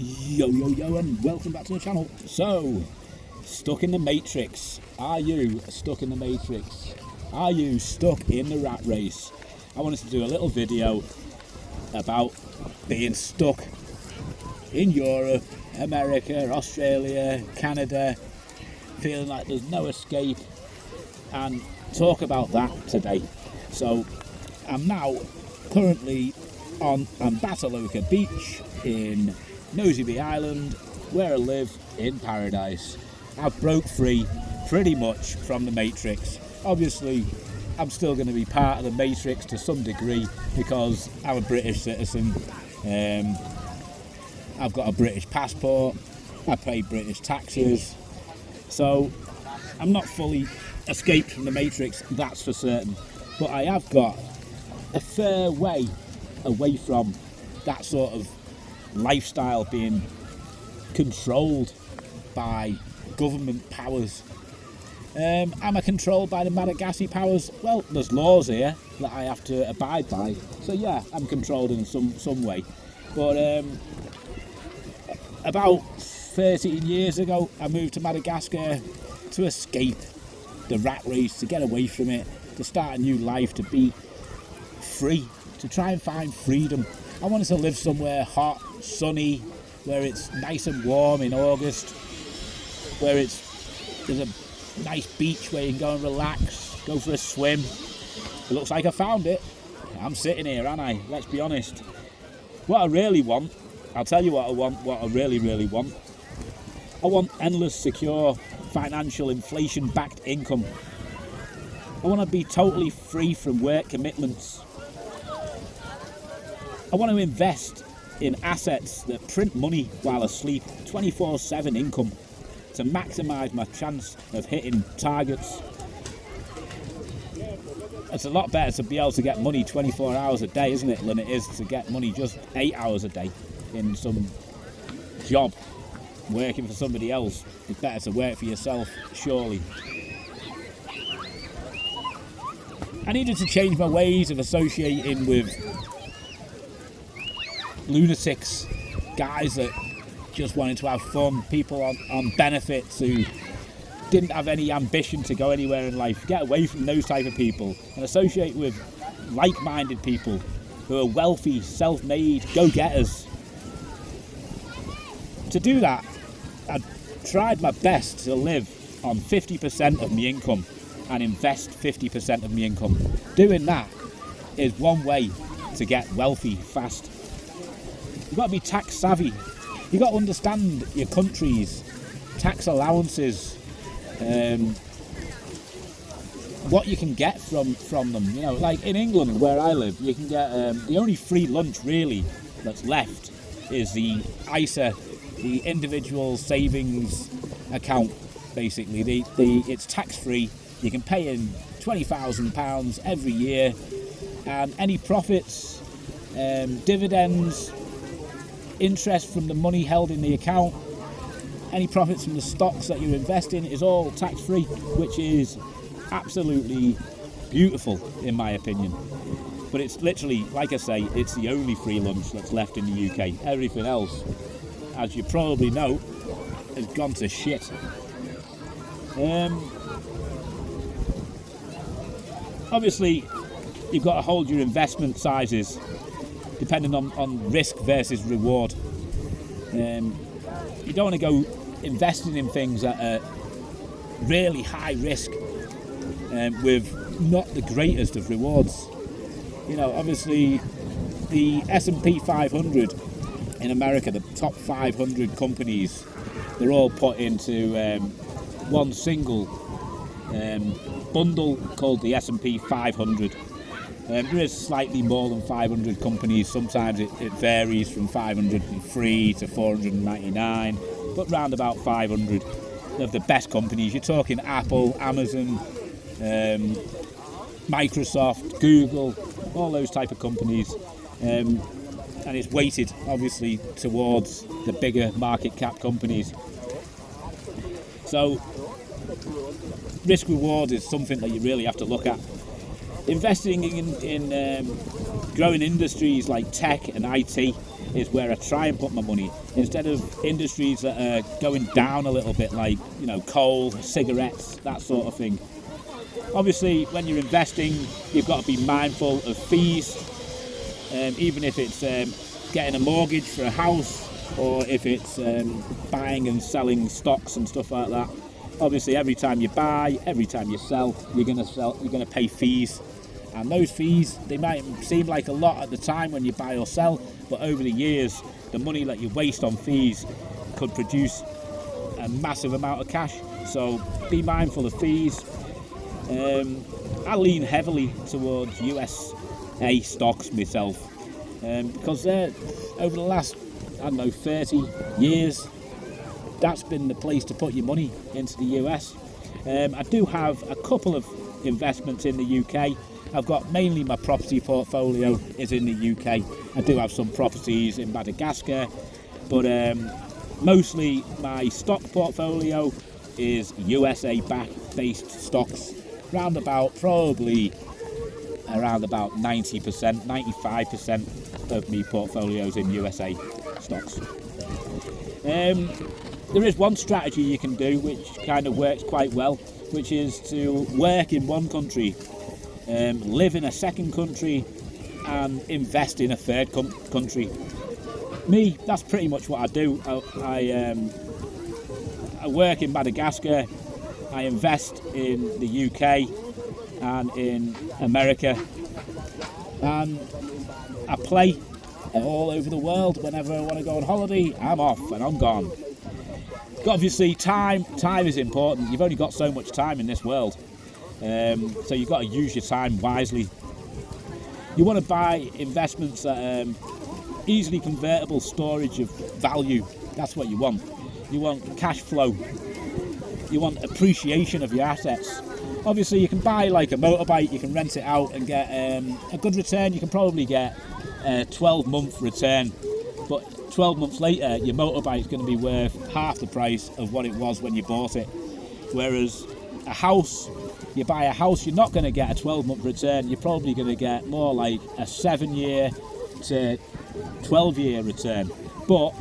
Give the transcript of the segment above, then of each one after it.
Yo, and welcome back to the channel. So, stuck in the matrix. Are you stuck in the matrix? Are you stuck in the rat race? I wanted to do a little video about being stuck in Europe, America, Australia, Canada, feeling like there's no escape, and talk about that today. So, I'm now currently on Bataloka Beach in Nosy Be Island, where I live in paradise. I've broke free pretty much from the matrix. Obviously, I'm still going to be part of the matrix to some degree because I'm a British citizen. I've got a British passport. I pay British taxes. So I'm not fully escaped from the matrix, that's for certain. But I have got a fair way away from that sort of lifestyle being controlled by government powers. Am I controlled by the Madagascar powers? Well, there's laws here that I have to abide by. So yeah, I'm controlled in some way. But about 13 years ago, I moved to Madagascar to escape the rat race, to get away from it, to start a new life, to be free, to try and find freedom. I wanted to live somewhere hot, sunny, where it's nice and warm in August, where there's a nice beach where you can go and relax, go for a swim. It looks like I found it. I'm sitting here, aren't I? Let's be honest. What I really want, I'll tell you what I want, what I really want. I want endless, secure, financial, inflation-backed income. I want to be totally free from work commitments. I want to invest in assets that print money while asleep, 24/7 income, to maximise my chance of hitting targets. It's a lot better to be able to get money 24 hours a day, isn't it, than it is to get money just 8 hours a day in some job working for somebody else. It's better to work for yourself, surely. I needed to change my ways of associating with lunatics, guys that just wanted to have fun, people on benefits who didn't have any ambition to go anywhere in life. Get away from those type of people and associate with like-minded people who are wealthy, self-made, go-getters. To do that, I tried my best to live on 50% of my income and invest 50% of my income. Doing that is one way to get wealthy fast. You've got to be tax savvy. You've got to understand your country's tax allowances, what you can get from them. You know, like in England where I live, you can get the only free lunch really that's left is the ISA, the individual savings account. Basically, it's tax free. You can pay in £20,000 every year, and any profits, dividends, interest from the money held in the account, any profits from the stocks that you invest in is all tax-free, which is absolutely beautiful in my opinion. But it's literally, like I say, it's the only free lunch that's left in the UK. Everything else, as you probably know, has gone to shit. Obviously, you've got to hold your investment sizes depending on risk versus reward. You don't want to go investing in things that are really high risk with not the greatest of rewards. You know, obviously the S&P 500 in America, the top 500 companies, they're all put into one single bundle called the S&P 500. There is slightly more than 500 companies. Sometimes it varies from 503 to 499, but round about 500 of the best companies. You're talking Apple, Amazon, Microsoft, Google, all those type of companies. And it's weighted, obviously, towards the bigger market cap companies. So, risk reward is something that you really have to look at. Investing in growing industries like tech and IT is where I try and put my money, instead of industries that are going down a little bit, like, you know, coal, cigarettes, that sort of thing. Obviously, when you're investing, you've got to be mindful of fees, even if it's getting a mortgage for a house, or if it's buying and selling stocks and stuff like that. Obviously, every time you buy, every time you sell, you're going to pay fees. And those fees, they might seem like a lot at the time when you buy or sell, but over the years, the money that you waste on fees could produce a massive amount of cash. So be mindful of fees. I lean heavily towards USA stocks myself, because over the last, I don't know, 30 years, that's been the place to put your money, into the US. I do have a couple of investments in the UK. I've got mainly my property portfolio is in the UK. I do have some properties in Madagascar, but mostly my stock portfolio is USA based stocks. Probably around about 90%, 95% of my portfolios in USA stocks. There is one strategy you can do which kind of works quite well, which is to work in one country, live in a second country, and invest in a third country. Me, that's pretty much what I do. I work in Madagascar, I invest in the UK and in America, and I play all over the world. Whenever I want to go on holiday, I'm off and I'm gone. Obviously, time is important. You've only got so much time in this world, so you've got to use your time wisely. You want to buy investments that easily convertible storage of value. That's what you want. You want cash flow. You want appreciation of your assets. Obviously, you can buy like a motorbike, you can rent it out and get a good return. You can probably get a 12-month return, but 12 months later, your motorbike is going to be worth half the price of what it was when you bought it. Whereas a house, you buy a house, you're not going to get a 12-month return. You're probably going to get more like a 7-year to 12-year return. But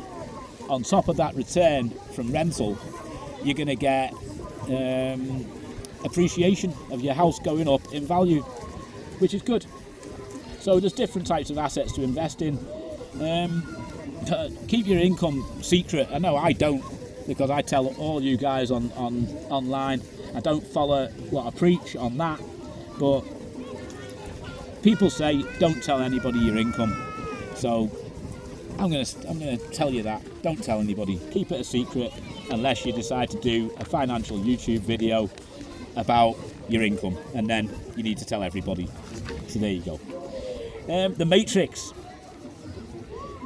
on top of that return from rental, you're going to get appreciation of your house going up in value, which is good. So there's different types of assets to invest in. Keep your income secret. I know I don't, because I tell all you guys on online. I don't follow what I preach on that, but people say don't tell anybody your income. So I'm gonna tell you that. Don't tell anybody. Keep it a secret unless you decide to do a financial YouTube video about your income, and then you need to tell everybody. So there you go. The Matrix.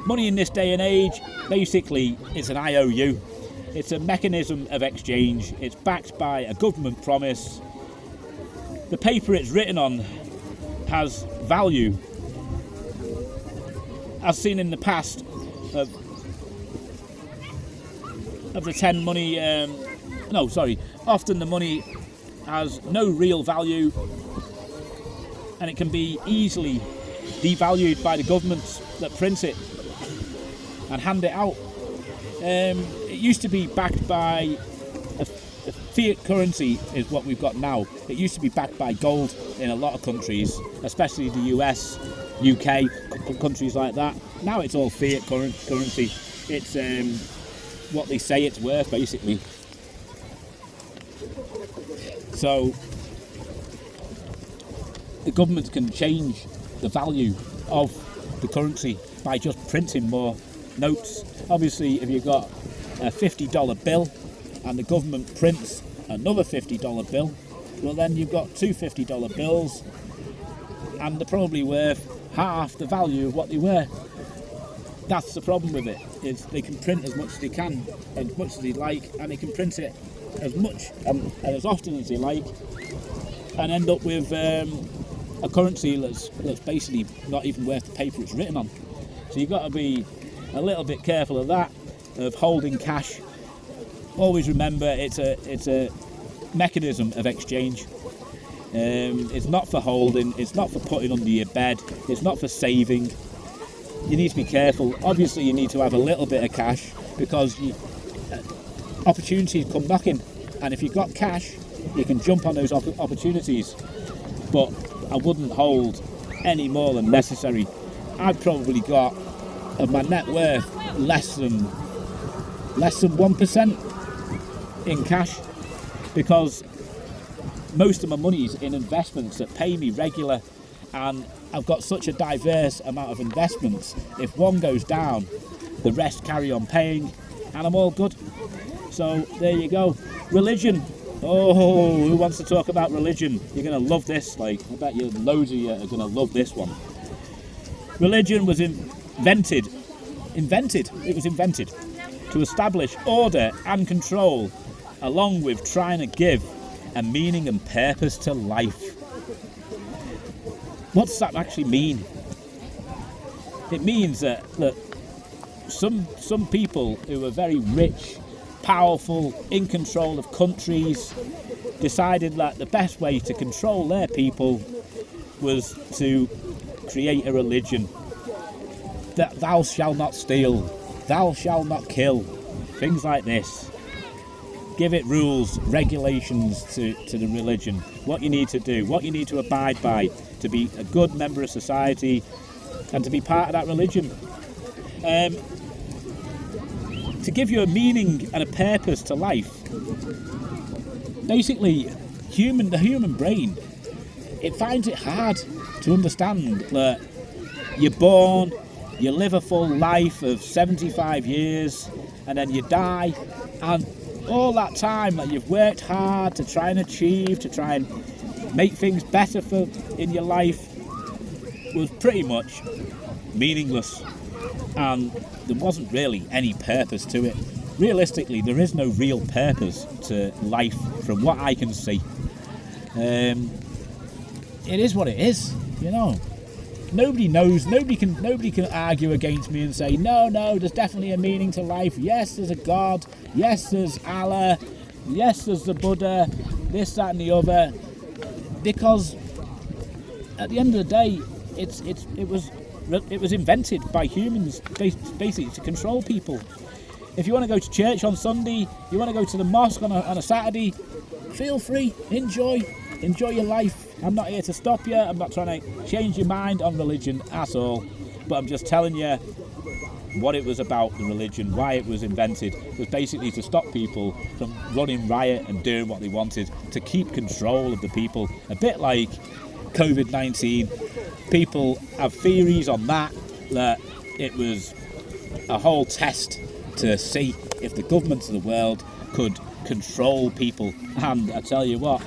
Money in this day and age, basically, it's an IOU. It's a mechanism of exchange. It's backed by a government promise. The paper it's written on has value. I've seen in the past of the 10 money, often the money has no real value, and it can be easily devalued by the governments that print it and hand it out. It used to be backed by a fiat currency is what we've got now. It used to be backed by gold in a lot of countries, especially the US, UK, countries like that. Now it's all fiat currency. It's what they say it's worth, basically. So the government can change the value of the currency by just printing more notes. Obviously, if you've got a $50 bill and the government prints another $50 bill, well, then you've got two $50 bills, and they're probably worth half the value of what they were. That's the problem with it, is they can print as much as they can, as much as they like, and they can print it as much and as often as they like, and end up with a currency that's basically not even worth the paper it's written on. So you've got to be a little bit careful of that, of holding cash. Always remember it's a mechanism of exchange. It's not for holding, it's not for putting under your bed, it's not for saving. you need to be careful. Obviously, you need to have a little bit of cash because opportunities come knocking, and if you've got cash, you can jump on those opportunities. But I wouldn't hold any more than necessary. I've probably got of my net worth less than 1% in cash, because most of my money is in investments that pay me regular, and I've got such a diverse amount of investments. If one goes down, the rest carry on paying, and I'm all good. So there you go. Religion. Oh, who wants to talk about religion? You're going to love this. I bet you loads of you are going to love this one. Religion was invented to establish order and control, along with trying to give a meaning and purpose to life. What does that actually mean? It means that some people who are very rich, powerful, in control of countries, decided that the best way to control their people was to create a religion. That thou shalt not steal, thou shalt not kill, things like this. Give it rules, regulations to the religion, what you need to do, what you need to abide by to be a good member of society and to be part of that religion. To give you a meaning and a purpose to life. Basically, the human brain, it finds it hard to understand that you're born, you live a full life of 75 years, and then you die, and all that time that you've worked hard to try and achieve, to try and make things better in your life, was pretty much meaningless, and there wasn't really any purpose to it. Realistically, there is no real purpose to life from what I can see. It is what it is, you know. Nobody knows, nobody can argue against me and say, no, there's definitely a meaning to life. Yes, there's a God. Yes, there's Allah. Yes, there's the Buddha. This, that and the other. Because at the end of the day, it was invented by humans basically to control people. If you want to go to church on Sunday, you want to go to the mosque on a Saturday, feel free, enjoy your life. I'm not here to stop you. I'm not trying to change your mind on religion at all, but I'm just telling you what it was about, the religion, why it was invented. It was basically to stop people from running riot and doing what they wanted, to keep control of the people. A bit like COVID-19. People have theories on that it was a whole test to see if the governments of the world could control people. And I tell you what,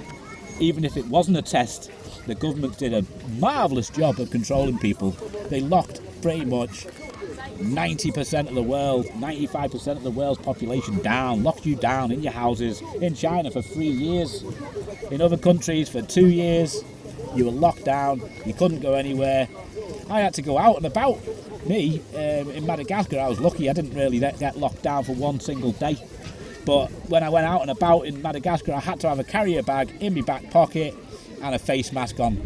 even if it wasn't a test, the government did a marvellous job of controlling people. They locked pretty much 90% of the world, 95% of the world's population down, locked you down in your houses. In China for 3 years, in other countries for 2 years, you were locked down, you couldn't go anywhere. I had to go out and about. Me, in Madagascar, I was lucky, I didn't really get locked down for one single day. But when I went out and about in Madagascar, I had to have a carrier bag in my back pocket and a face mask on.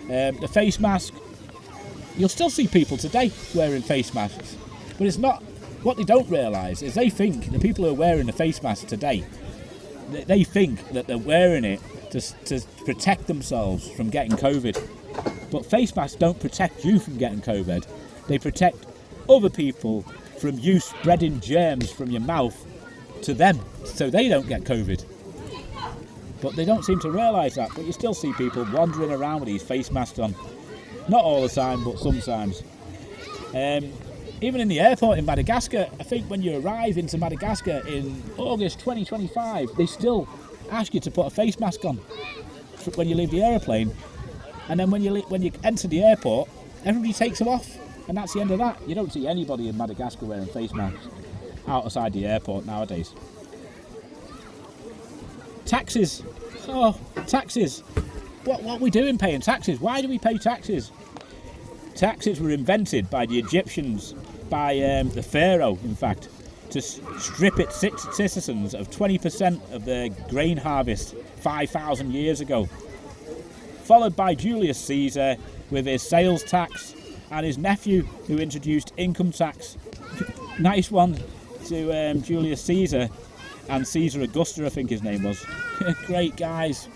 The face mask, you'll still see people today wearing face masks, but it's not. What they don't realise is they think the people who are wearing the face mask today, they think that they're wearing it to protect themselves from getting COVID. But face masks don't protect you from getting COVID. They protect other people from you spreading germs from your mouth to them, so they don't get COVID. But they don't seem to realise that. But you still see people wandering around with these face masks on. Not all the time, but sometimes. Even in the airport in Madagascar, I think when you arrive into Madagascar in August 2025, they still ask you to put a face mask on when you leave the aeroplane. And then when you enter the airport, everybody takes them off. And that's the end of that. You don't see anybody in Madagascar wearing face masks outside the airport nowadays. Taxes. Oh, taxes. What are we doing paying taxes? Why do we pay taxes? Taxes were invented by the Egyptians, by the Pharaoh, in fact, to strip its citizens of 20% of their grain harvest 5,000 years ago. Followed by Julius Caesar with his sales tax, and his nephew who introduced income tax. Nice one to Julius Caesar and Caesar Augusta, I think his name was. Great guys,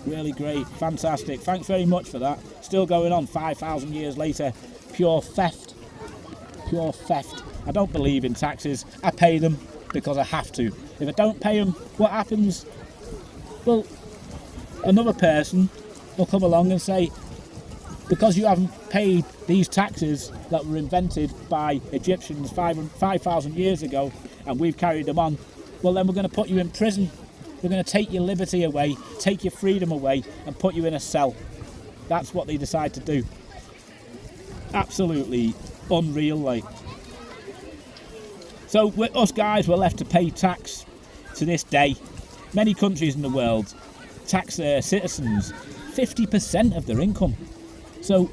really great, fantastic. Thanks very much for that. Still going on 5,000 years later. Pure theft. Pure theft. I don't believe in taxes. I pay them because I have to. If I don't pay them, what happens? Well, another person will come along and say, because you haven't paid these taxes that were invented by Egyptians 5,000 years ago and we've carried them on, well then we're going to put you in prison. We're going to take your liberty away, take your freedom away and put you in a cell. That's what they decide to do. Absolutely unreal, like. So us guys were left to pay tax to this day. Many countries in the world tax their citizens 50% of their income. So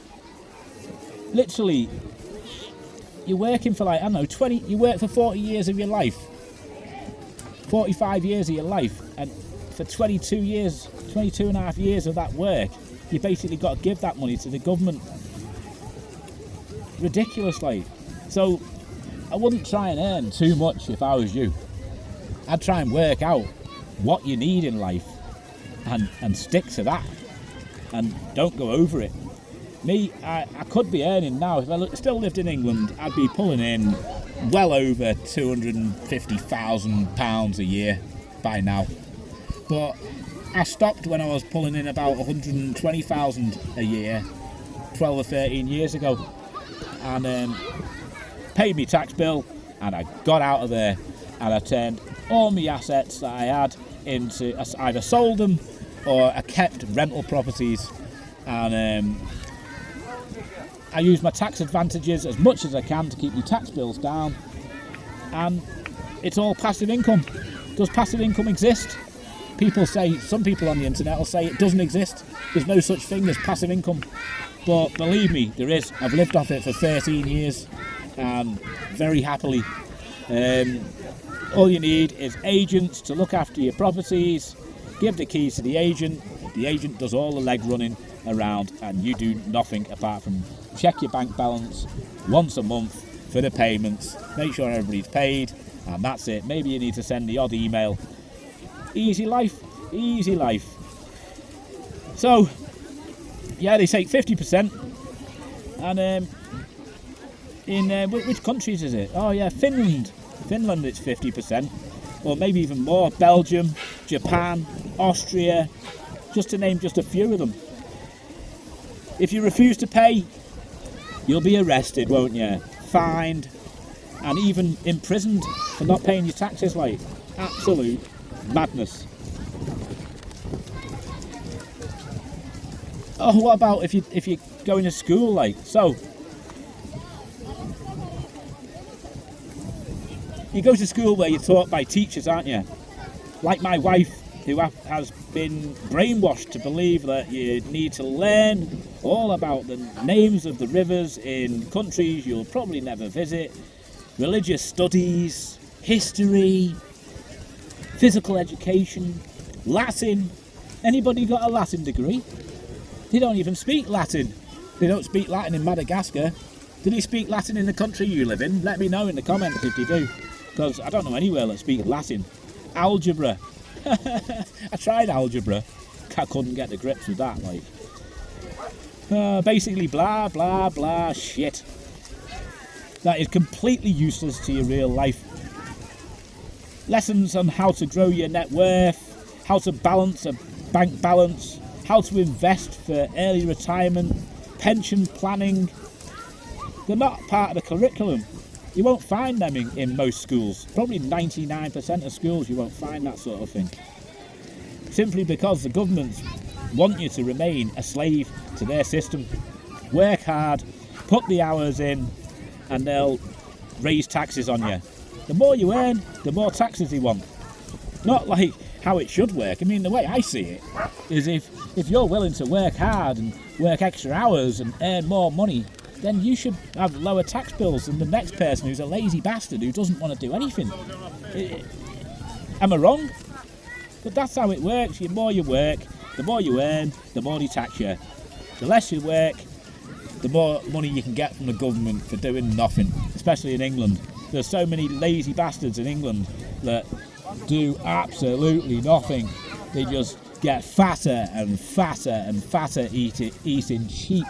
literally you're working for, like, I don't know, you work for 40 years of your life, 45 years of your life, and for 22 and a half years of that work, you basically got to give that money to the government. Ridiculous, like. So I wouldn't try and earn too much if I was you. I'd try and work out what you need in life and stick to that and don't go over it. Me, I could be earning now, if I still lived in England, I'd be pulling in well over £250,000 a year by now. But I stopped when I was pulling in about 120,000 a year 12 or 13 years ago, and paid me tax bill, and I got out of there and I turned all my assets that I had into, either sold them or I kept rental properties, and I use my tax advantages as much as I can to keep my tax bills down, and it's all passive income. Does passive income exist? Some people on the internet will say it doesn't exist. There's no such thing as passive income. But believe me, there is. I've lived off it for 13 years, very happily. All you need is agents to look after your properties, give the keys to the agent does all the leg running around, and you do nothing apart from check your bank balance once a month for the payments, make sure everybody's paid, and that's it. Maybe you need to send the odd email. Easy life, easy life. So yeah, they take 50%, and in which countries is it? Oh yeah, Finland it's 50%, or maybe even more. Belgium, Japan, Austria, just to name just a few of them. If you refuse to pay, you'll be arrested, won't you? Fined, and even imprisoned for not paying your taxes. Like, absolute madness. Oh, what about if you're going to school, like, so you go to school where you're taught by teachers, aren't you? Like my wife, who has been brainwashed to believe that you need to learn all about the names of the rivers in countries you'll probably never visit, religious studies, history, physical education, Latin. Anybody got a Latin degree? They don't even speak Latin. They don't speak Latin in Madagascar. Do they speak Latin in the country you live in? Let me know in the comments if you do, because I don't know anywhere that speaks Latin. Algebra. I tried algebra. I couldn't get the grips with that, like. Basically blah, blah, blah shit. That is completely useless to your real life. Lessons on how to grow your net worth, how to balance a bank balance, how to invest for early retirement, pension planning. They're not part of the curriculum. You won't find them in most schools. Probably 99% of schools you won't find that sort of thing. Simply because the governments want you to remain a slave to their system. Work hard, put the hours in, and they'll raise taxes on you. The more you earn, the more taxes they want. Not like how it should work. I mean, the way I see it is if you're willing to work hard and work extra hours and earn more money, then you should have lower tax bills than the next person who's a lazy bastard who doesn't want to do anything. Am I wrong? But that's how it works. The more you work, the more you earn, the more they tax you. The less you work, the more money you can get from the government for doing nothing, especially in England. There's so many lazy bastards in England that do absolutely nothing. They just get fatter and fatter and fatter eating cheap,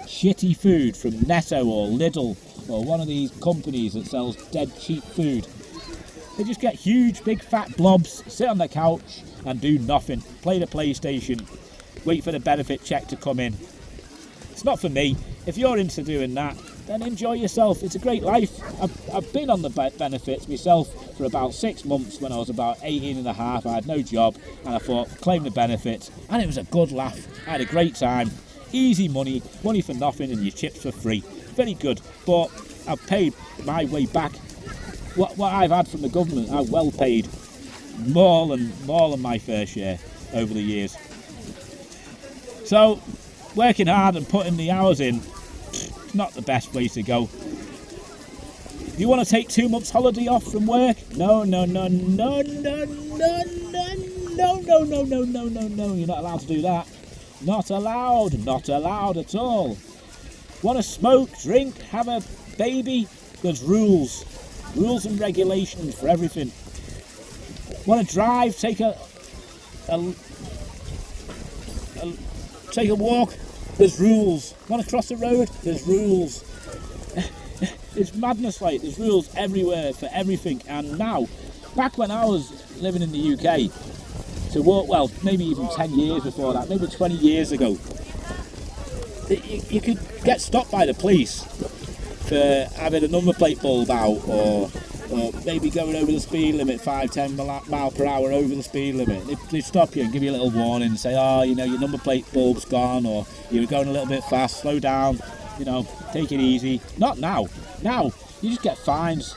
shitty food from Netto or Lidl or one of these companies that sells dead cheap food. They just get huge, big, fat blobs, sit on their couch and do nothing. Play the PlayStation, wait for the benefit check to come in. It's not for me. If you're into doing that, then enjoy yourself. It's a great life. I've been on the benefits myself for about 6 months when I was about 18 and a half. I had no job and I thought, claim the benefits. And it was a good laugh. I had a great time. Easy money for nothing and your chips for free. Very good. But I've paid my way back. What I've had from the government, I've well paid more than my fair share over the years. So, working hard and putting the hours in, not the best way to go. If you want to take 2 months holiday off from work, no, you're not allowed to do that. Not allowed at all. Want to smoke, drink, have a baby? There's rules and regulations for everything. Want to drive, take a walk? There's rules. Want to cross the road? There's rules. It's madness, like, there's rules everywhere for everything. And now, back when I was living in the UK, to walk, well, maybe even 10 years before that, maybe 20 years ago, you could get stopped by the police for having a number plate bulb out, or maybe going over the speed limit 5-10 mile per hour over the speed limit. They'd stop you and give you a little warning and say, oh, you know, your number plate bulb's gone, or you're going a little bit fast, slow down, you know, take it easy. Not now. Now you just get fines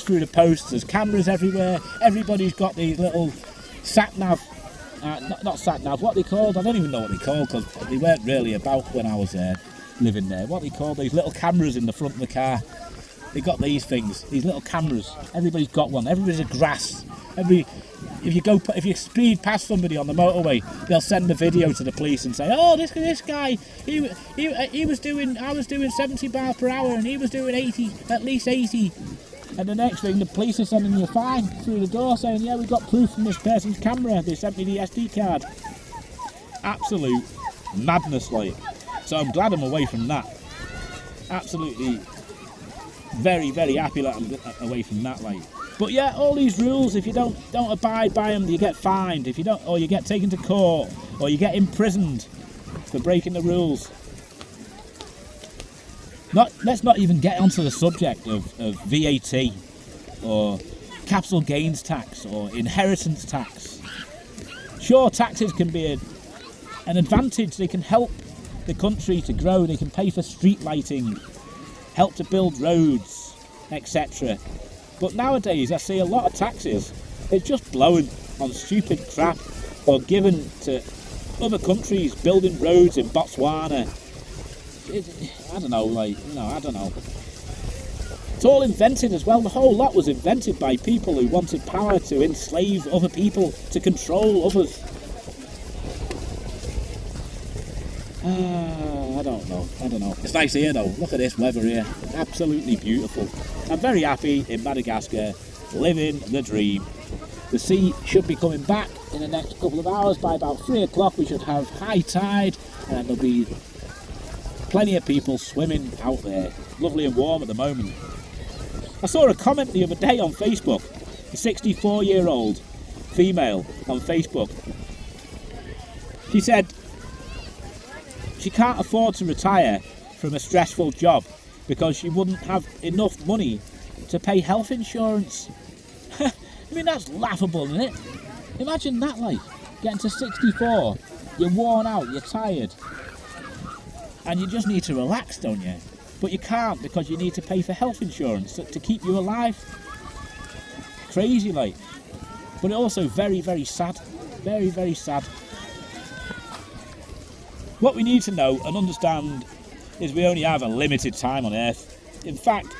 through the post. There's cameras everywhere. Everybody's got these little sat nav, not sat nav, what they called, I don't even know what they called, because they weren't really about when I was living there. What they called, these little cameras in the front of the car. They got these things, these little cameras. Everybody's got one. Everybody's a grass. If you speed past somebody on the motorway, they'll send a video to the police and say, oh, this guy, I was doing 70 miles per hour and he was doing 80, at least 80. And the next thing, the police are sending you a fine through the door saying, yeah, we got proof from this person's camera. They sent me the SD card. Absolute madness, like. So I'm glad I'm away from that. Absolutely very, very happy that I'm away from that, like. But yeah, all these rules, if you don't abide by them, you get fined. If you don't, or you get taken to court, or you get imprisoned for breaking the rules. Let's not even get onto the subject of VAT, or capital gains tax, or inheritance tax. Sure, taxes can be an advantage. They can help the country to grow. They can pay for street lighting, help to build roads, etc. But nowadays I see a lot of taxes, it's just blowing on stupid crap, or given to other countries building roads in Botswana. I don't know. It's all invented as well. The whole lot was invented by people who wanted power to enslave other people, to control others. I don't know. It's nice here though. Look at this weather here. Absolutely beautiful. I'm very happy in Madagascar, living the dream. The sea should be coming back in the next couple of hours. By about 3 o'clock we should have high tide, and there'll be plenty of people swimming out there. Lovely and warm at the moment. I saw a comment the other day on Facebook. A 64-year-old female on Facebook. She said she can't afford to retire from a stressful job because she wouldn't have enough money to pay health insurance. I mean, that's laughable, isn't it? Imagine that, like, getting to 64, you're worn out, you're tired, and you just need to relax, don't you? But you can't, because you need to pay for health insurance to keep you alive. Crazy, like. But also very, very sad. Very, very sad. What we need to know and understand is we only have a limited time on Earth. In fact,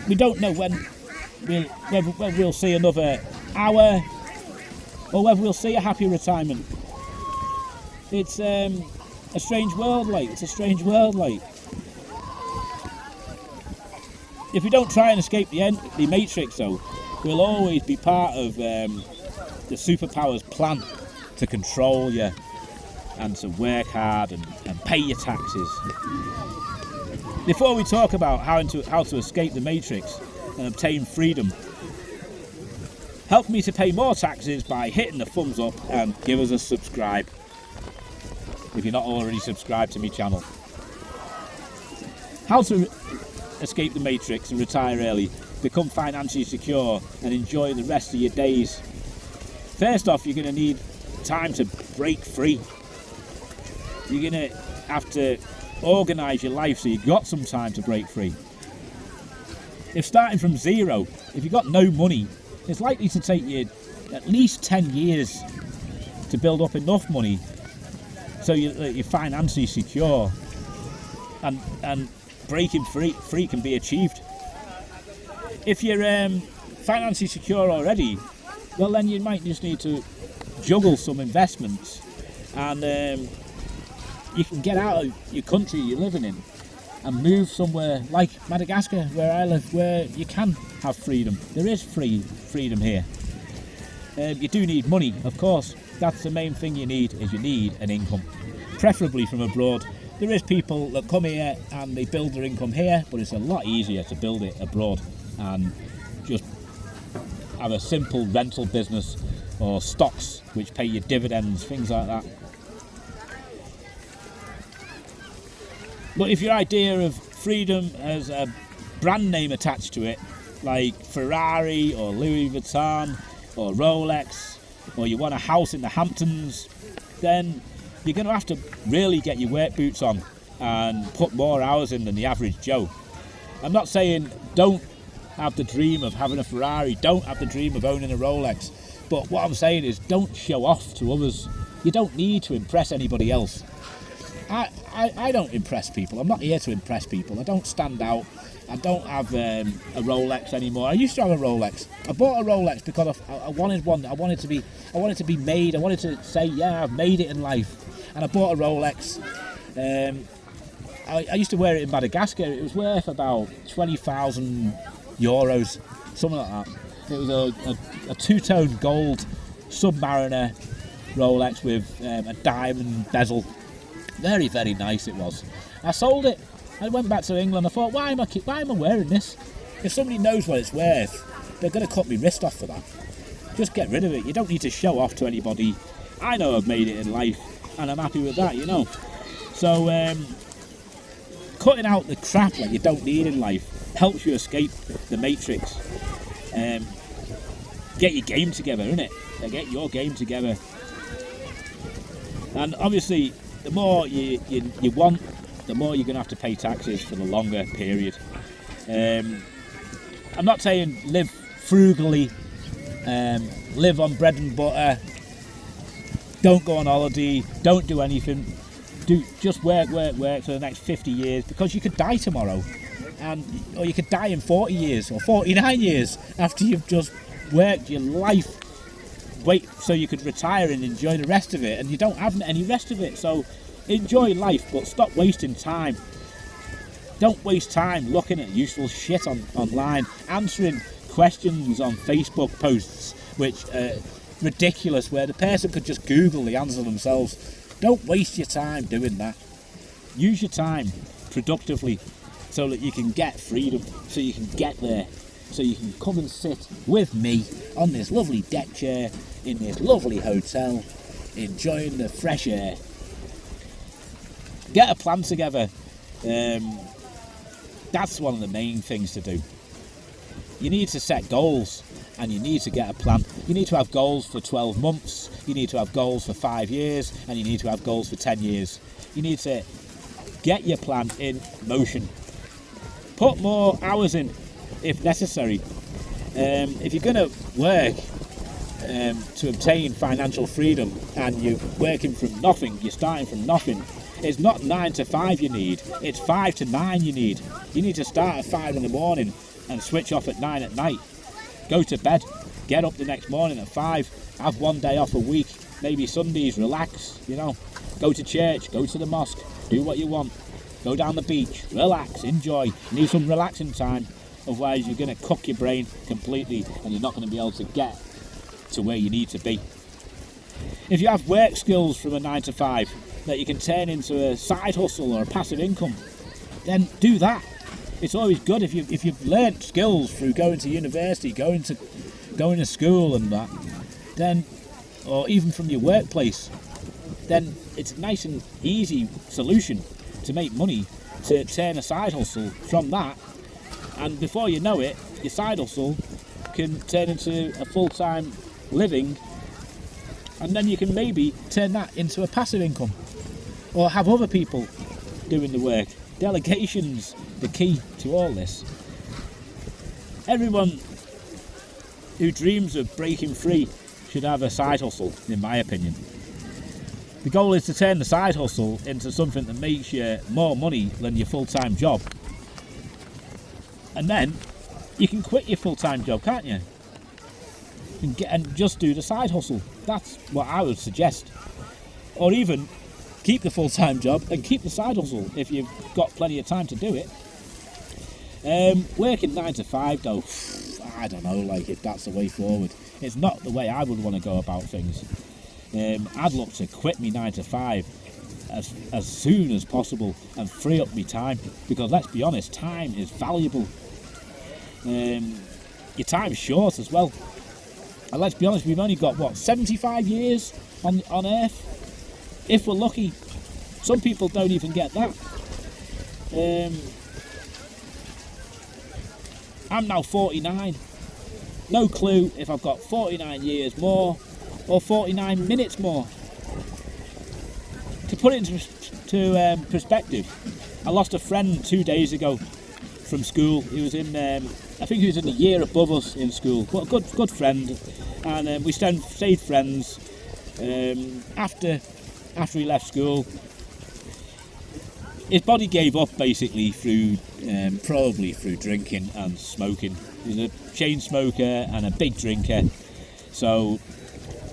we don't know whether we'll see another hour or whether we'll see a happy retirement. It's a a strange world, like. It's a strange world, like. If we don't try and escape the Matrix, though, we'll always be part of the superpower's plan to control you and to work hard and pay your taxes. Before we talk about how to escape the Matrix and obtain freedom, help me to pay more taxes by hitting the thumbs up and give us a subscribe if you're not already subscribed to my channel. How to escape the Matrix and retire early, become financially secure and enjoy the rest of your days. First off, you're going to need time to break free. You're going to have to organise your life so you've got some time to break free. If starting from zero, if you've got no money, it's likely to take you at least 10 years to build up enough money so you're financially secure, and breaking free can be achieved. If you're financially secure already, well, then you might just need to juggle some investments, and you can get out of your country you're living in and move somewhere like Madagascar, where I live, where you can have freedom. There is freedom here. You do need money, of course. That's the main thing you need, is you need an income, preferably from abroad. There is people that come here and they build their income here, but it's a lot easier to build it abroad and just have a simple rental business or stocks which pay you dividends, things like that. But if your idea of freedom has a brand name attached to it, like Ferrari or Louis Vuitton or Rolex, or you want a house in the Hamptons, then you're going to have to really get your work boots on and put more hours in than the average Joe. I'm not saying don't have the dream of having a Ferrari, don't have the dream of owning a Rolex, but what I'm saying is don't show off to others. You don't need to impress anybody else. I don't impress people. I'm not here to impress people. I don't stand out. I don't have a Rolex anymore. I used to have a Rolex. I bought a Rolex because I wanted one. I wanted to be made. I wanted to say, yeah, I've made it in life. And I bought a Rolex. I used to wear it in Madagascar. It was worth about 20,000 euros, something like that. It was a two-tone gold Submariner Rolex with a diamond bezel. Very, very nice it was. I sold it. I went back to England. I thought, why am I wearing this? If somebody knows what it's worth, they're going to cut my wrist off for that. Just get rid of it. You don't need to show off to anybody. I know I've made it in life, and I'm happy with that, you know. So, cutting out the crap that you don't need in life helps you escape the Matrix. Get your game together, innit? Get your game together. And obviously, the more you want, the more you're going to have to pay taxes for the longer period. I'm not saying live frugally, live on bread and butter, don't go on holiday, don't do anything, just work for the next 50 years, because you could die tomorrow, or you could die in 40 years or 49 years after you've just worked your life. Wait so you could retire and enjoy the rest of it, and you don't have any rest of it. So enjoy life, but stop wasting time. Don't waste time looking at useful shit online, answering questions on Facebook posts which are ridiculous, where the person could just Google the answer themselves. Don't waste your time doing that. Use your time productively so that you can get freedom, so you can get there, so you can come and sit with me on this lovely deck chair in this lovely hotel, enjoying the fresh air. Get a plan together. That's one of the main things to do. You need to set goals, and you need to get a plan. You need to have goals for 12 months, you need to have goals for 5 years, and you need to have goals for 10 years. You need to get your plan in motion. Put more hours in if necessary. If you're going to work to obtain financial freedom, and you're working from nothing, you're starting from nothing, it's not 9 to 5 you need, it's 5 to 9 you need. You need to start at 5 in the morning and switch off at 9 at night. Go to bed, get up the next morning at 5 have one day off a week, maybe Sundays, relax, go to church, go to the mosque, do what you want, go down the beach, relax, enjoy. You need some relaxing time, otherwise you're going to cook your brain completely and you're not going to be able to get to where you need to be. If you have work skills from a 9 to 5 that you can turn into a side hustle or a passive income, then do that. It's always good if you've learnt skills through going to university, going to school and that, then, or even from your workplace, then it's a nice and easy solution to make money, to turn a side hustle from that, and before you know it, your side hustle can turn into a full-time living, and then you can maybe turn that into a passive income, or have other people doing the work. Delegation's the key to all this. Everyone who dreams of breaking free should have a side hustle, in my opinion. The goal is to turn the side hustle into something that makes you more money than your full-time job. And then you can quit your full-time job, can't you? And just do the side hustle. That's what I would suggest. Or even keep the full-time job and keep the side hustle if you've got plenty of time to do it. Working 9 to 5 though, I don't know, if that's the way forward. It's not the way I would want to go about things. I'd look to quit me 9 to 5 as soon as possible and free up my time, because let's be honest, time is valuable. Your time's short as well. And let's be honest, we've only got 75 years on Earth, if we're lucky. Some people don't even get that. I'm now 49. No clue if I've got 49 years more or 49 minutes more. To put it into perspective, I lost a friend 2 days ago from school. He was in, I think he was in a year above us in school, but a good friend, and we stayed friends. After he left school, his body gave up basically through probably through drinking and smoking. He's a chain smoker and a big drinker. So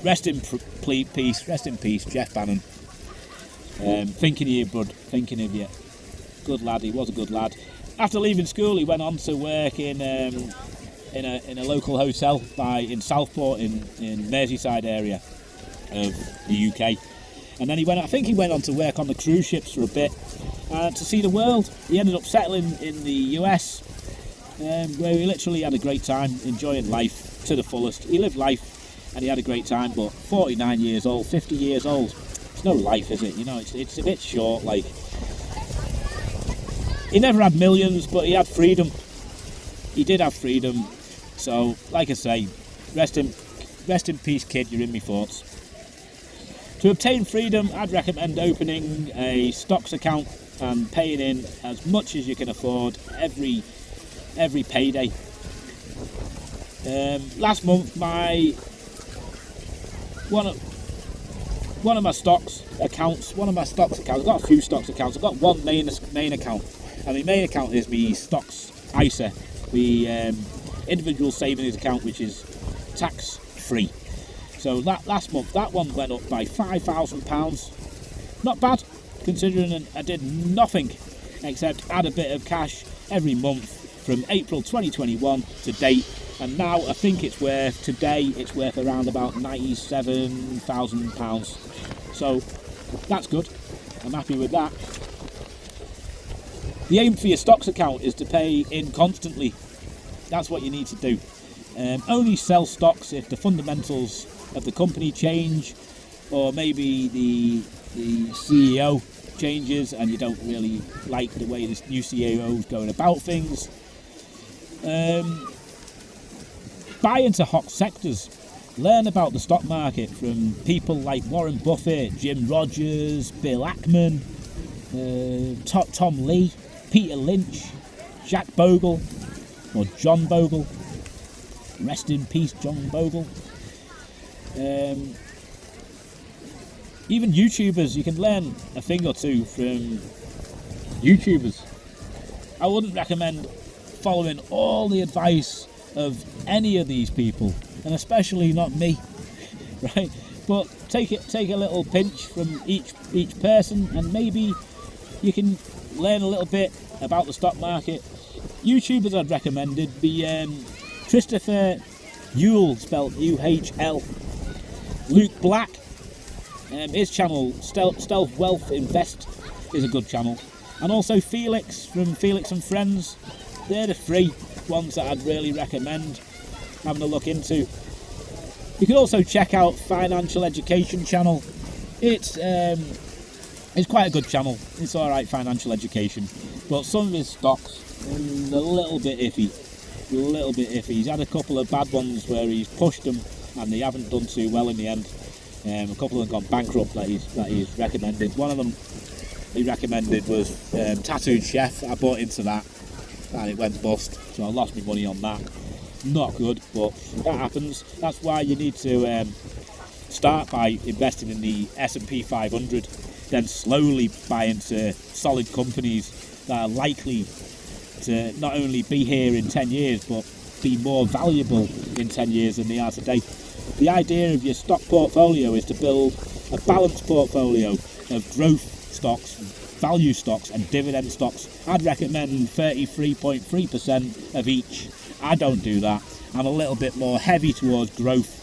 rest in peace, Jeff Bannon. Thinking of you, bud. Thinking of you. Good lad. He was a good lad. After leaving school, he went on to work in a local hotel in Southport in Merseyside area of the UK. And then he went on to work on the cruise ships for a bit to see the world. He ended up settling in the US, where he literally had a great time, enjoying life to the fullest. He lived life and he had a great time, but 49 years old, 50 years old, it's no life, is it? It's a bit short. He never had millions, but he had freedom. He did have freedom. So, like I say, rest in peace, kid, you're in my thoughts. To obtain freedom, I'd recommend opening a stocks account and paying in as much as you can afford every payday. Last month, one of my stocks accounts, I've got a few stocks accounts, I've got one main account, and the main account is my stocks ISA, the individual savings account, which is tax free. So that last month, that one went up by £5,000. Not bad, considering I did nothing except add a bit of cash every month from April 2021 to date. And now I think today it's worth around about £97,000. So that's good. I'm happy with that. The aim for your stocks account is to pay in constantly. That's what you need to do. Only sell stocks if the fundamentals of the company change, or maybe the CEO changes and you don't really like the way this new CEO is going about things. Buy into hot sectors. Learn about the stock market from people like Warren Buffett, Jim Rogers, Bill Ackman, Tom Lee, Peter Lynch, Jack Bogle, or John Bogle. Rest in peace, John Bogle. Even YouTubers, you can learn a thing or two from YouTubers. I wouldn't recommend following all the advice of any of these people, and especially not me. right? But take a little pinch from each person, and maybe you can learn a little bit about the stock market. YouTubers I'd recommended be Christopher Uhl, spelled U-H-L, Luke Black, his channel Stealth Wealth Invest is a good channel, and also Felix from Felix and Friends. They're the three ones that I'd really recommend having a look into. You can also check out Financial Education channel. It's quite a good channel. It's alright, financial education, but some of his stocks a little bit iffy. He's had a couple of bad ones where he's pushed them and they haven't done too well in the end. A couple of them gone bankrupt that he's recommended. One of them he recommended was Tattooed Chef. I bought into that and it went bust, so I lost my money on that. Not good, but that happens. That's why you need to start by investing in the S&P 500, then slowly buy into solid companies that are likely to not only be here in 10 years but be more valuable in 10 years than they are today. The idea of your stock portfolio is to build a balanced portfolio of growth stocks, value stocks and dividend stocks. I'd recommend 33.3% of each. I don't do that. I'm a little bit more heavy towards growth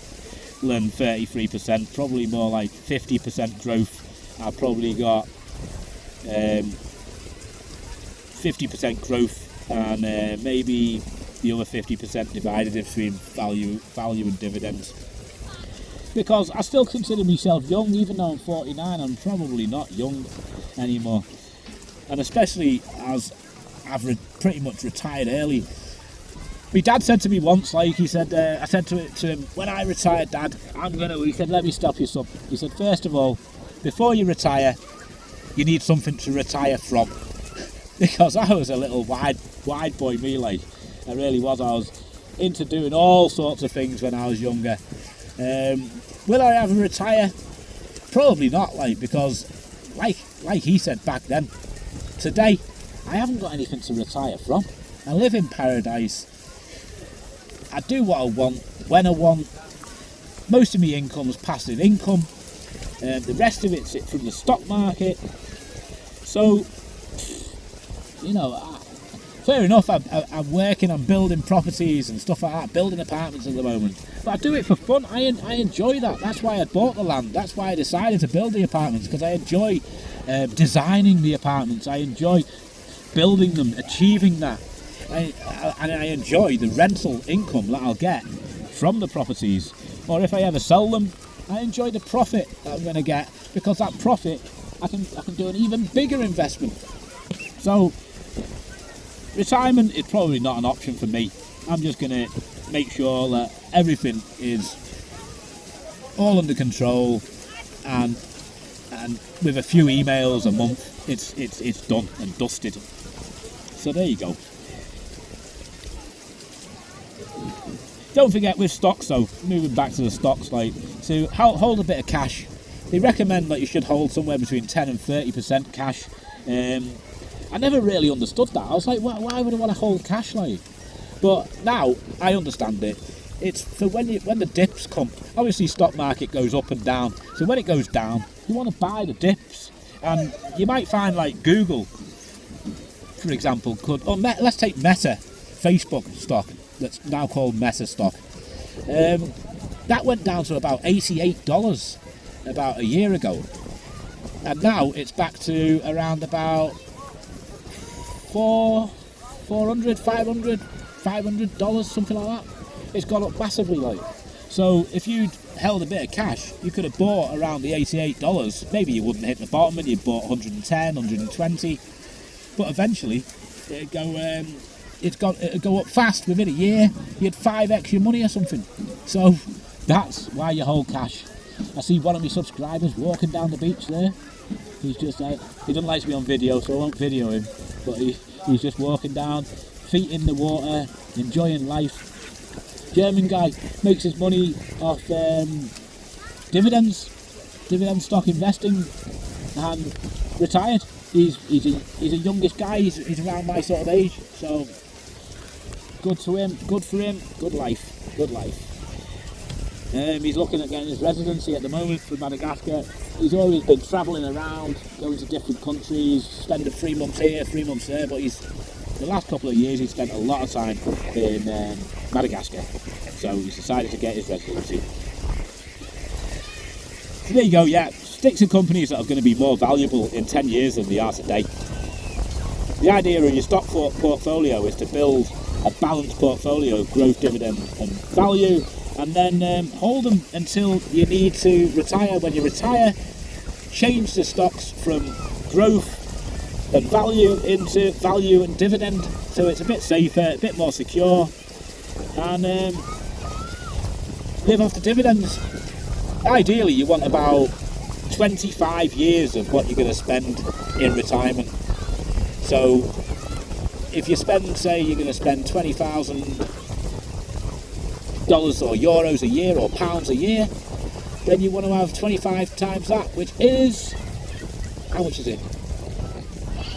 than 33%, probably more like 50% growth. I've probably got 50% growth and maybe the other 50% divided between value and dividends. Because I still consider myself young, even though I'm 49, I'm probably not young anymore. And especially as I've pretty much retired early. My dad said to me once, like he said, I said to him, when I retire, Dad, he said, let me stop you, son. He said, first of all, before you retire, you need something to retire from. Because I was a little wide boy, me, like. I really was. I was into doing all sorts of things when I was younger. Will I ever retire? Probably not, like, because, like he said back then, today, I haven't got anything to retire from. I live in paradise. I do what I want, when I want. Most of my income's passive income. The rest of it's from the stock market. So, you know, fair enough, I'm working on building properties and stuff like that, building apartments at the moment. But I do it for fun. I enjoy that. That's why I bought the land. That's why I decided to build the apartments, because I enjoy designing the apartments. I enjoy building them, achieving that. And I enjoy the rental income that I'll get from the properties. Or if I ever sell them, I enjoy the profit that I'm going to get, because that profit, I can do an even bigger investment. So, retirement is probably not an option for me. I'm just going to make sure that everything is all under control, and with a few emails a month, it's done and dusted. So there you go. Don't forget with stocks though, moving back to the stocks, like, to hold a bit of cash. They recommend that you should hold somewhere between 10 and 30% cash. I never really understood that. I was like, why would I want to hold cash, like? But now I understand it. It's for when the dips come. Obviously, stock market goes up and down. So when it goes down, you want to buy the dips. And you might find, like, Google, for example, let's take Meta, Facebook stock, that's now called Meta stock. That went down to about $88 about a year ago. And now it's back to around about $400, $500, something like that. It's gone up massively, like. So if you'd held a bit of cash, you could have bought around the $88. Maybe you wouldn't hit the bottom and you'd bought 110, 120. But eventually, it'd go up fast within a year. You'd 5x your money or something. So that's why you hold cash. I see one of my subscribers walking down the beach there. He's just he doesn't like to be on video, so I won't video him. But he's just walking down, feet in the water, enjoying life. German guy, makes his money off dividend stock investing, and retired. He's a youngish guy. He's around my sort of age. So good to him. Good for him. Good life. He's looking at getting his residency at the moment for Madagascar. He's always been travelling around, going to different countries, spending 3 months here, 3 months there, but the last couple of years he's spent a lot of time in Madagascar. So he's decided to get his residency. So there you go, yeah. Stick to companies that are going to be more valuable in 10 years than they are today. The idea of your stock portfolio is to build a balanced portfolio of growth, dividend and value, and then hold them until you need to retire. When you retire, change the stocks from growth and value into value and dividend, so it's a bit safer, a bit more secure, and live off the dividends. Ideally you want about 25 years of what you're going to spend in retirement. So if you say you're going to spend $20,000 or euros a year or pounds a year, then you want to have 25 times that, which is, how much is it?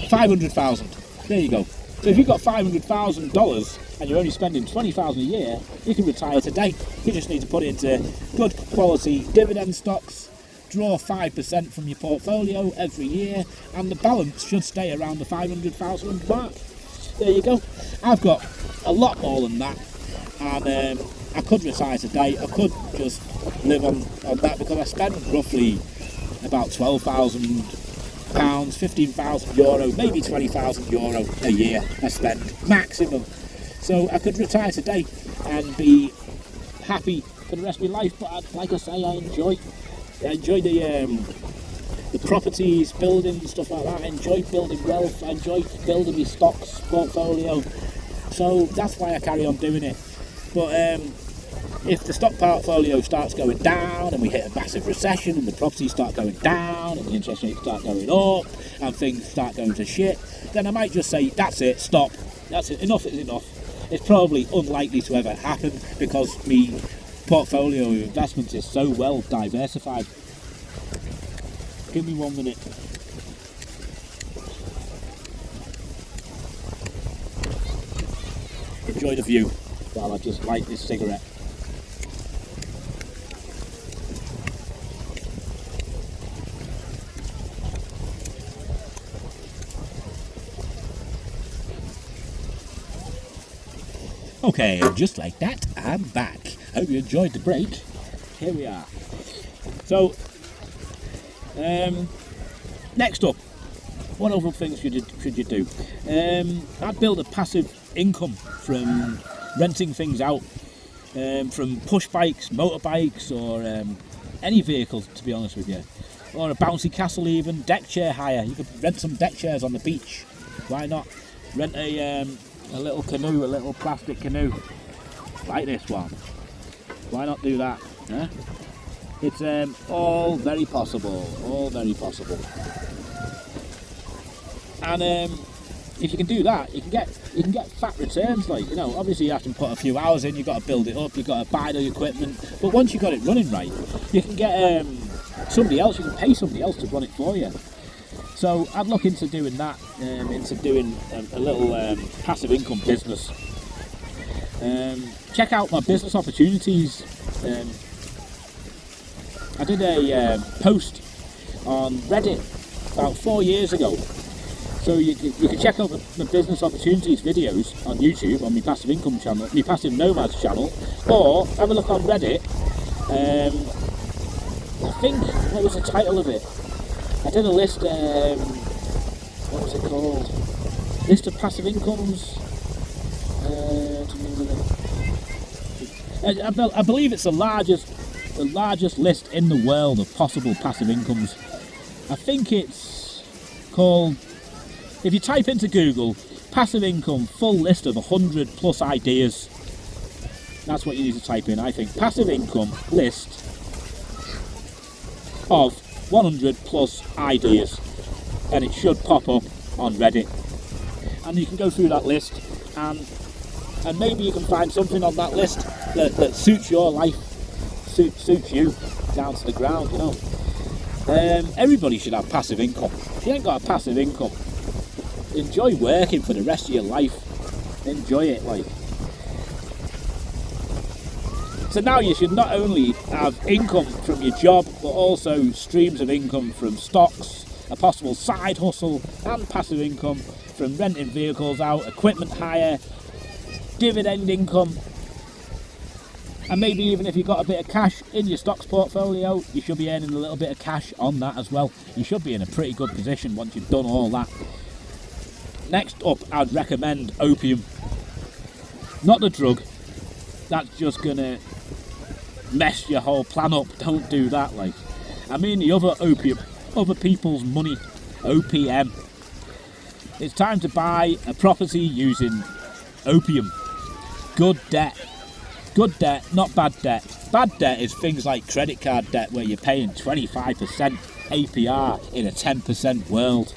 500,000. There you go. So if you've got $500,000 and you're only spending 20,000 a year, you can retire today. You just need to put it into good quality dividend stocks, draw 5% from your portfolio every year, and the balance should stay around the 500,000 mark. There you go. I've got a lot more than that, and I could retire today. I could just live on that, because I spend roughly about £12,000, €15,000, maybe €20,000 a year I spend maximum. So I could retire today and be happy for the rest of my life. But like I say, I enjoy the properties, building and stuff like that. I enjoy building wealth. I enjoy building my stocks portfolio. So that's why I carry on doing it. But if the stock portfolio starts going down and we hit a massive recession and the properties start going down and the interest rates start going up and things start going to shit, then I might just say, that's it, stop. That's it, enough is enough. It's probably unlikely to ever happen because my portfolio of investments is so well diversified. Give me 1 minute. Enjoy the view while I just light this cigarette. Okay, just like that, I'm back. Hope you enjoyed the break. Here we are. So, next up, what other things should you do? I'd build a passive income from renting things out, from push bikes, motorbikes, or any vehicles, to be honest with you. Or a bouncy castle even, deck chair hire. You could rent some deck chairs on the beach. Why not? Rent a little canoe, a little plastic canoe, like this one. Why not do that? Huh? It's all very possible, And if you can do that, you can get fat returns. Like, you know, obviously you have to put a few hours in. You've got to build it up. You've got to buy the equipment. But once you've got it running right, you can get somebody else. You can pay somebody else to run it for you. So I'd look into doing that, into doing a little passive income business. Check out my business opportunities. I did a post on Reddit about 4 years ago. So you can check out the business opportunities videos on YouTube, on my passive income channel, my passive nomads channel, or have a look on Reddit. I think, what was the title of it? I did a list, what was it called? List of passive incomes. I believe it's the largest list in the world of possible passive incomes. I think it's called, if you type into Google, passive income, full list of 100 plus ideas. That's what you need to type in, I think. Passive income list of 100 plus ideas, and it should pop up on Reddit, and you can go through that list, and maybe you can find something on that list that suits your life, suits you down to the ground, you know. Everybody should have passive income. If you ain't got a passive income, enjoy working for the rest of your life. Enjoy it, like. So now you should not only have income from your job, but also streams of income from stocks, a possible side hustle, and passive income from renting vehicles out, equipment hire, dividend income, and maybe even if you've got a bit of cash in your stocks portfolio, you should be earning a little bit of cash on that as well. You should be in a pretty good position once you've done all that. Next up, I'd recommend opium. Not the drug. That's just gonna mess your whole plan up. Don't do that. Like, I mean the other opium, other people's money, OPM. It's time to buy a property using opium. Good debt. Good debt, not bad debt. Bad debt is things like credit card debt where you're paying 25% APR in a 10% world.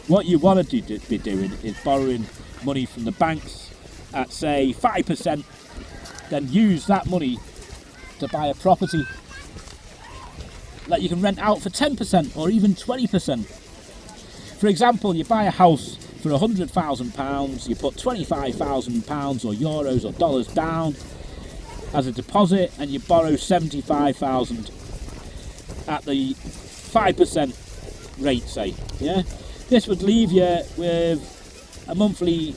What you want to be doing is borrowing money from the banks at say 5%, then use that money to buy a property that you can rent out for 10% or even 20%. For example, you buy a house for £100,000, you put £25,000 or euros or dollars down as a deposit, and you borrow 75,000 at the 5% rate, say. Yeah, this would leave you with a monthly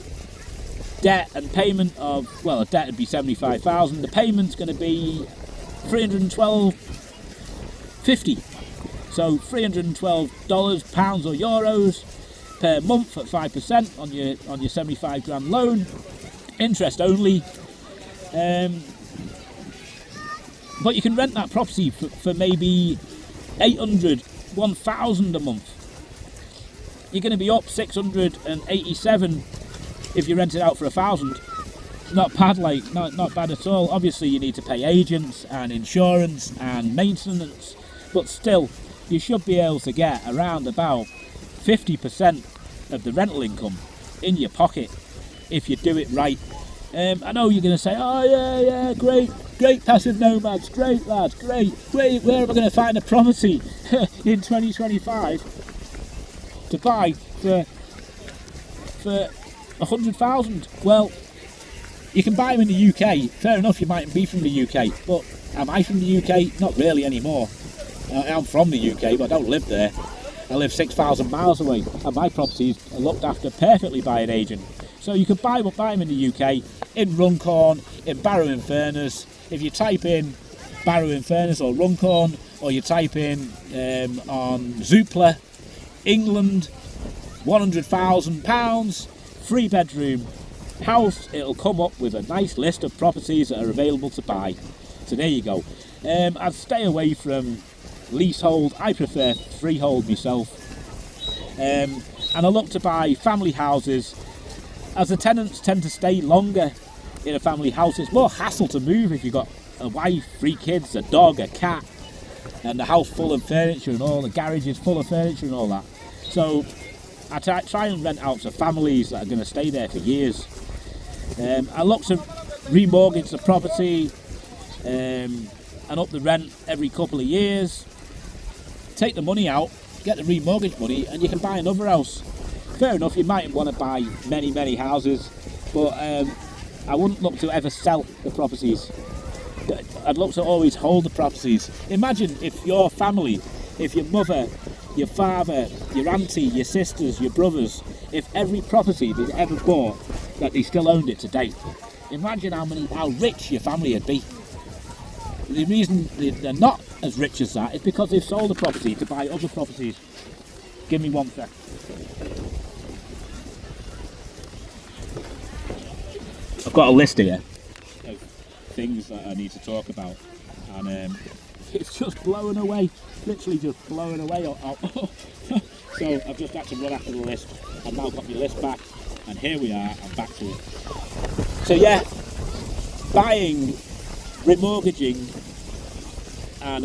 debt and payment of, well, a debt would be 75,000. The payment's going to be 312.50. So $312, pounds or euros per month at 5% on your 75 grand loan, interest only. But you can rent that property for maybe 800, 1,000 a month. You're going to be up 687 if you rent it out for 1,000. Not bad, like not bad at all. Obviously, you need to pay agents and insurance and maintenance, but still, you should be able to get around about 50% of the rental income in your pocket if you do it right. I know you're going to say, oh yeah, great passive nomads, great lads, great. Where am I going to find a property in 2025 to buy for 100,000? Well, you can buy them in the UK. Fair enough, you mightn't be from the UK, but am I from the UK? Not really anymore. I'm from the UK, but I don't live there. I live 6,000 miles away, and my properties are looked after perfectly by an agent. So you can buy them in the UK, in Runcorn, in Barrow-in-Furness. If you type in Barrow-in-Furness or Runcorn, or you type in on Zoopla, England, £100,000, 3-bedroom house, it'll come up with a nice list of properties that are available to buy. So there you go. I'd stay away from leasehold. I prefer freehold myself. And I look to buy family houses, as the tenants tend to stay longer in a family house. It's more hassle to move if you've got a wife, 3 kids, a dog, a cat, and the house full of furniture and all, the garage is full of furniture and all that. So I try and rent out to families that are going to stay there for years. I look to remortgage the property and up the rent every couple of years. Take the money out, get the remortgage money, and you can buy another house. Fair enough, you mightn't want to buy many houses, but I wouldn't look to ever sell the properties. I'd look to always hold the properties. Imagine if your family, if your mother, your father, your auntie, your sisters, your brothers, if every property they'd ever bought, that they still owned it today. Imagine how rich your family would be. The reason they're not as rich as that is because they've sold the property to buy other properties. Give me 1 sec. I've got a list here of things that I need to talk about, and it's just blowing away, literally just blowing away. So I've just had to run after the list. I've now got my list back, and here we are, I'm back to it. So yeah, buying, remortgaging, and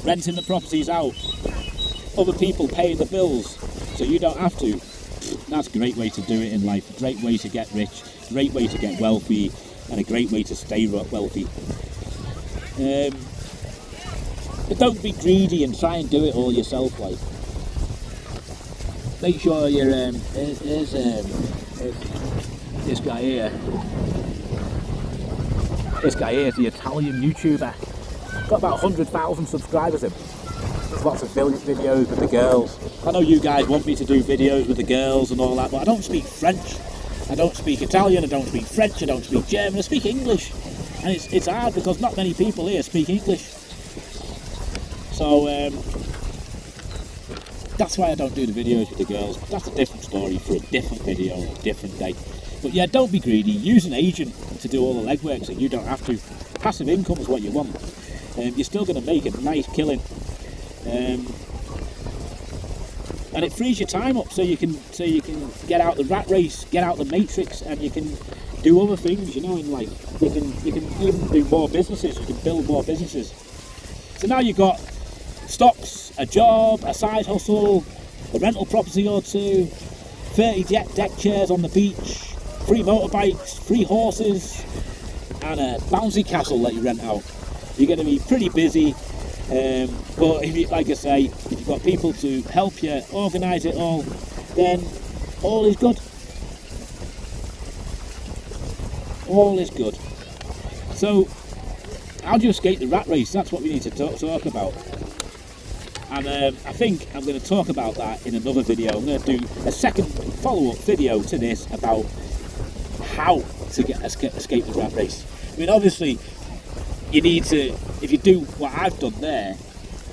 renting the properties out, other people paying the bills so you don't have to. That's a great way to do it in life, a great way to get rich, a great way to get wealthy, and a great way to stay wealthy. But don't be greedy and try and do it all yourself. Like, make sure you're here's this guy here. This guy here is the Italian YouTuber. Got about 100,000 subscribers in. There's lots of videos with the girls. I know you guys want me to do videos with the girls and all that, but I don't speak French. I don't speak Italian, I don't speak French, I don't speak German, I speak English. And it's hard because not many people here speak English. So that's why I don't do the videos with the girls. But that's a different story for a different video on a different day. But yeah, don't be greedy. Use an agent to do all the legwork so you don't have to. Passive income is what you want. You're still going to make a nice killing. And it frees your time up so you can get out the rat race, get out the matrix, and you can do other things, you know, in life. You can even do more businesses, you can build more businesses. So now you've got stocks, a job, a side hustle, a rental property or two, 30 deck chairs on the beach, free motorbikes, free horses, and a bouncy castle that you rent out. You're going to be pretty busy. But if you, like I say, if you've got people to help you organise it all, then all is good. All is good. So, how do you escape the rat race? That's what we need to talk about. And I think I'm going to talk about that in another video. I'm going to do a second follow-up video to this about how to escape the rat race. I mean, obviously, you need to, if you do what I've done there,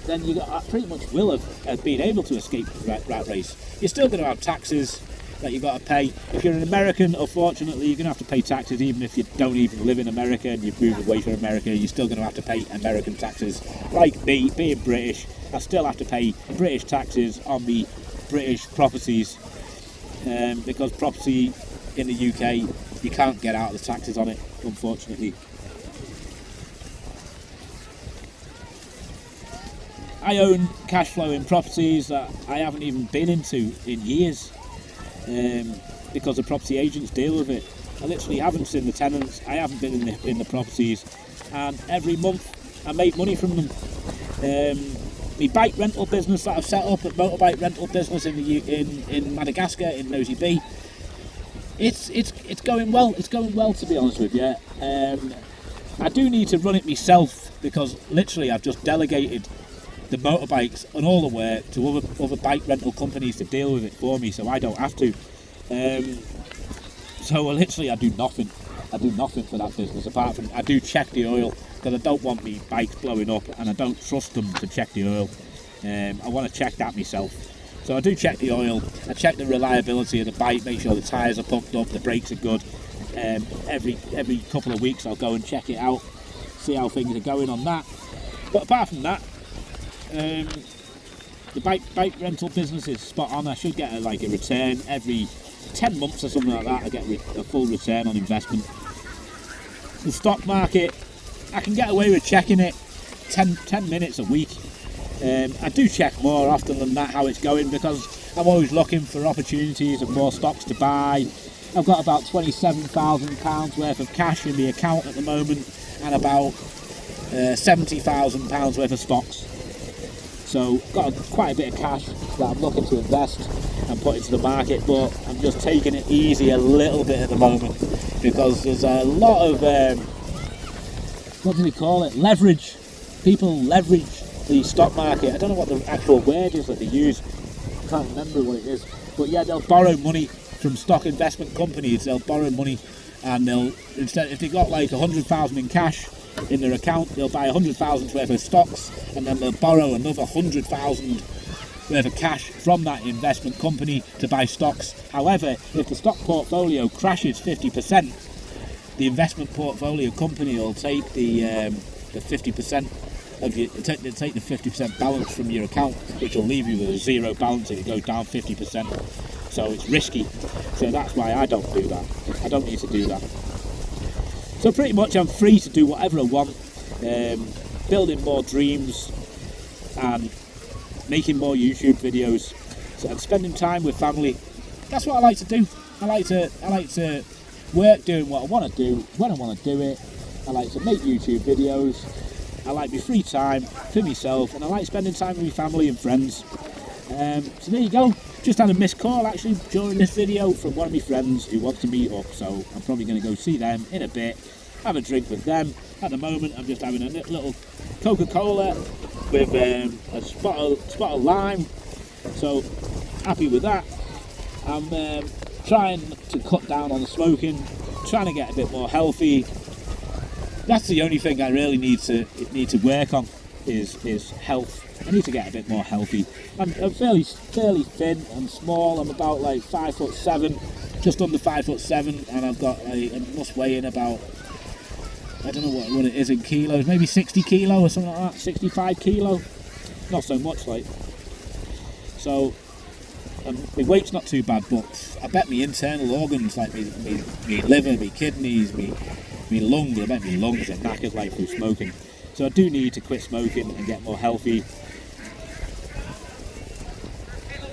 then you pretty much will have been able to escape the rat race. You're still going to have taxes that you've got to pay. If you're an American, unfortunately, you're going to have to pay taxes even if you don't even live in America and you've moved away from America. You're still going to have to pay American taxes. Like me, being British, I still have to pay British taxes on the British properties because property in the UK, you can't get out of the taxes on it, unfortunately. I own cash flowing properties that I haven't even been into in years because the property agents deal with it. I literally haven't seen the tenants, I haven't been in the properties, and every month I make money from them. My bike rental business that I've set up, a motorbike rental business in Madagascar, in Nosy Be, it's going well. It's going well, to be honest with you. I do need to run it myself because literally I've just delegated the motorbikes and all the work to other bike rental companies to deal with it for me, so I don't have to. So literally I do nothing. I do nothing for that business apart from I do check the oil because I don't want me bikes blowing up and I don't trust them to check the oil. I want to check that myself. So I do check the oil, I check the reliability of the bike, make sure the tyres are pumped up, the brakes are good. Every couple of weeks I'll go and check it out, see how things are going on that. But apart from that, the bike rental business is spot on. I should get a return every 10 months or something like that. I get a full return on investment. The stock market, I can get away with checking it 10 minutes a week. I do check more often than that how it's going because I'm always looking for opportunities and more stocks to buy. I've got about £27,000 worth of cash in the account at the moment and about £70,000 worth of stocks. So got quite a bit of cash that I'm looking to invest and put into the market, but I'm just taking it easy a little bit at the moment because there's a lot of what do we call it? Leverage. People leverage the stock market. I don't know what the actual word is that they use. I can't remember what it is. But yeah, they'll borrow money from stock investment companies. They'll borrow money and they'll, instead, if they got like 100,000 in cash in their account, they'll buy 100,000 worth of stocks and then they'll borrow another 100,000 worth of cash from that investment company to buy stocks. However, if the stock portfolio crashes 50%, the investment portfolio company will take the 50% of your, take the 50% balance from your account, which will leave you with a zero balance if it goes down 50%. So it's risky. So that's why I don't do that. I don't need to do that. So pretty much I'm free to do whatever I want, building more dreams and making more YouTube videos and spending time with family. That's what I like to do. I like to work doing what I want to do when I want to do it. I like to make YouTube videos. I like my free time for myself, and I like spending time with my family and friends. So there you go. Just had a missed call actually during this video from one of my friends who wants to meet up, so I'm probably going to go see them in a bit have a drink with them. At the moment, I'm just having a little Coca-Cola with a spot of lime. So happy with that. I'm trying to cut down on the smoking, trying to get a bit more healthy. That's the only thing I really need to work on is health. I need to get a bit more healthy. I'm fairly thin and small. I'm about like 5'7", just under 5'7", and I've got I must weigh in about, I don't know what it is in kilos, maybe 60 kilo or something like that, 65 kilo. Not so much like. So my weight's not too bad, but I bet my internal organs like me liver, me kidneys, me lungs, I bet my lungs are knackered like through smoking. So I do need to quit smoking and get more healthy.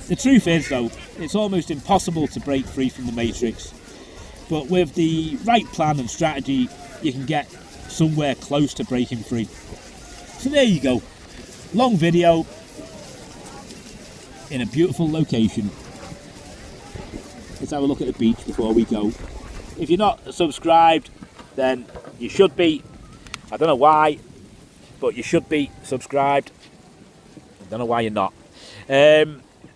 The truth is though, it's almost impossible to break free from the matrix, but with the right plan and strategy, you can get somewhere close to breaking free. So there you go, long video in a beautiful location. Let's have a look at the beach before we go. If you're not subscribed, then you should be. I don't know why, but you should be subscribed. I don't know why you're not.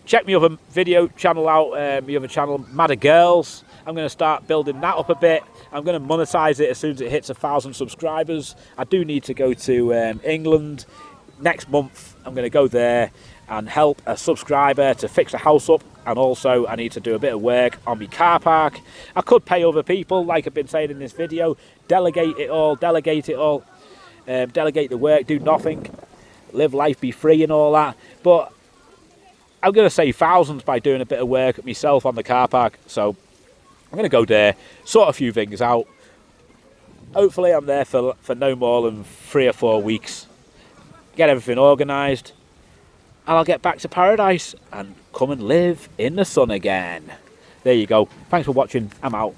Check my other video channel out, my other channel, Madder Girls. I'm going to start building that up a bit. I'm going to monetize it as soon as it hits 1,000 subscribers. I do need to go to England next month. I'm going to go there and help a subscriber to fix a house up, and also I need to do a bit of work on my car park. I could pay other people, like I've been saying in this video, delegate it all, delegate the work, do nothing, live life, be free and all that, but I'm going to save thousands by doing a bit of work myself on the car park. So I'm going to go there, sort a few things out. Hopefully I'm there for no more than 3 or 4 weeks, get everything organised, and I'll get back to paradise and come and live in the sun again. There you go. Thanks for watching. I'm out.